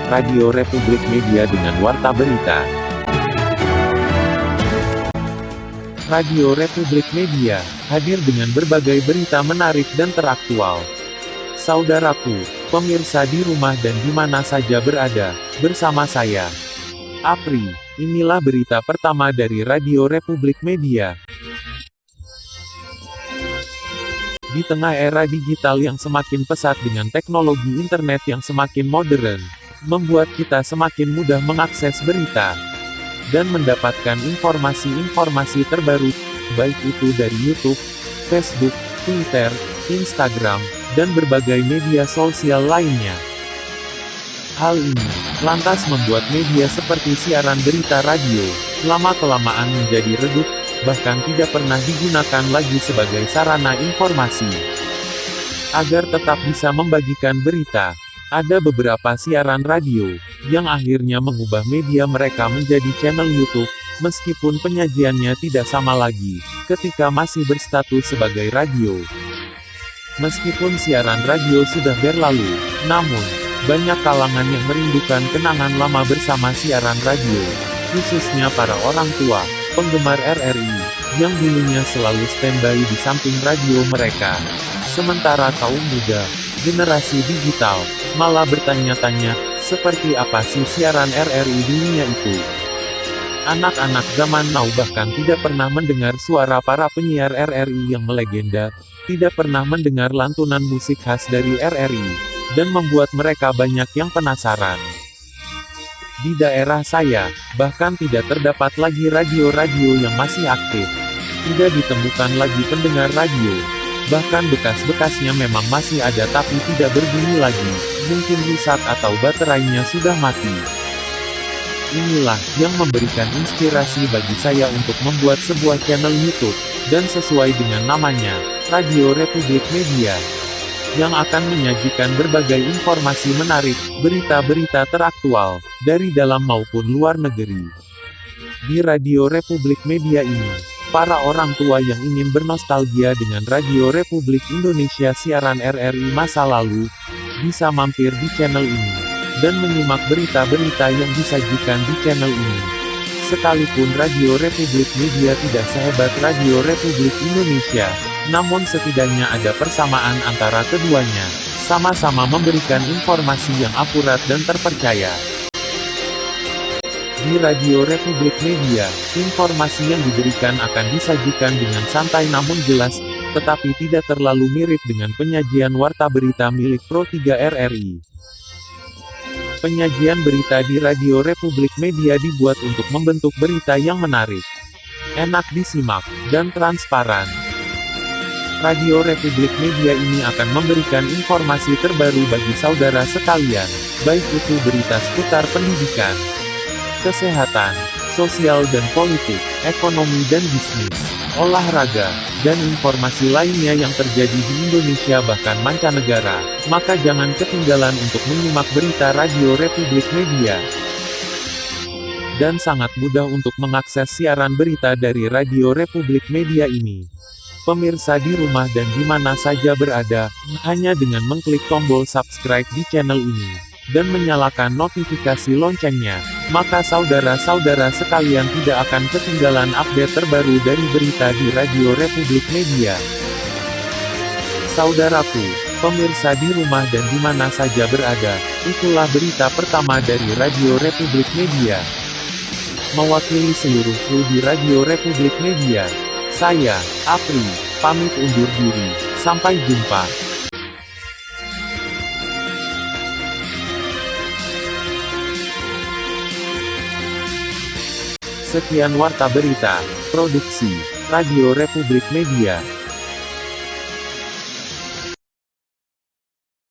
Radio Republik Media dengan Warta Berita. Radio Republik Media, hadir dengan berbagai berita menarik dan teraktual. Saudaraku, pemirsa di rumah dan di mana saja berada, bersama saya, Apri, inilah berita pertama dari Radio Republik Media. Di tengah era digital yang semakin pesat dengan teknologi internet yang semakin modern, membuat kita semakin mudah mengakses berita dan mendapatkan informasi-informasi terbaru, baik itu dari YouTube, Facebook, Twitter, Instagram, dan berbagai media sosial lainnya. Hal ini lantas membuat media seperti siaran berita radio lama-kelamaan menjadi redup, bahkan tidak pernah digunakan lagi sebagai sarana informasi. Agar tetap bisa membagikan berita, ada beberapa siaran radio yang akhirnya mengubah media mereka menjadi channel YouTube, meskipun penyajiannya tidak sama lagi ketika masih berstatus sebagai radio. Meskipun siaran radio sudah berlalu, namun banyak kalangan yang merindukan kenangan lama bersama siaran radio, khususnya para orang tua penggemar RRI, yang dulunya selalu standby di samping radio mereka. Sementara kaum muda, generasi digital, malah bertanya-tanya, seperti apa sih siaran RRI dulunya itu? Anak-anak zaman now bahkan tidak pernah mendengar suara para penyiar RRI yang melegenda, tidak pernah mendengar lantunan musik khas dari RRI, dan membuat mereka banyak yang penasaran. Di daerah saya, bahkan tidak terdapat lagi radio-radio yang masih aktif. Tidak ditemukan lagi pendengar radio. Bahkan bekas-bekasnya memang masih ada tapi tidak berbunyi lagi, mungkin rusak atau baterainya sudah mati. Inilah yang memberikan inspirasi bagi saya untuk membuat sebuah channel YouTube, dan sesuai dengan namanya, Radio Republik Media, yang akan menyajikan berbagai informasi menarik, berita-berita teraktual, dari dalam maupun luar negeri. Di Radio Republik Media ini, para orang tua yang ingin bernostalgia dengan Radio Republik Indonesia siaran RRI masa lalu, bisa mampir di channel ini, dan menyimak berita-berita yang disajikan di channel ini. Sekalipun Radio Republik Media tidak sehebat Radio Republik Indonesia, namun setidaknya ada persamaan antara keduanya, sama-sama memberikan informasi yang akurat dan terpercaya. Di Radio Republik Media, informasi yang diberikan akan disajikan dengan santai namun jelas, tetapi tidak terlalu mirip dengan penyajian warta berita milik Pro3 RRI. Penyajian berita di Radio Republik Media dibuat untuk membentuk berita yang menarik, enak disimak, dan transparan. Radio Republik Media ini akan memberikan informasi terbaru bagi saudara sekalian, baik itu berita seputar pendidikan, kesehatan, sosial dan politik, ekonomi dan bisnis, olahraga, dan informasi lainnya yang terjadi di Indonesia bahkan mancanegara, maka jangan ketinggalan untuk menyimak berita Radio Republik Media. Dan sangat mudah untuk mengakses siaran berita dari Radio Republik Media ini. Pemirsa di rumah dan di mana saja berada, hanya dengan mengklik tombol subscribe di channel ini, dan menyalakan notifikasi loncengnya, maka saudara-saudara sekalian tidak akan ketinggalan update terbaru dari berita di Radio Republik Media. Saudaraku, pemirsa di rumah dan di mana saja berada, itulah berita pertama dari Radio Republik Media. Mewakili seluruh kru di Radio Republik Media, saya, Apri, pamit undur diri. Sampai jumpa. Sekian warta berita, produksi Radio Republik Media.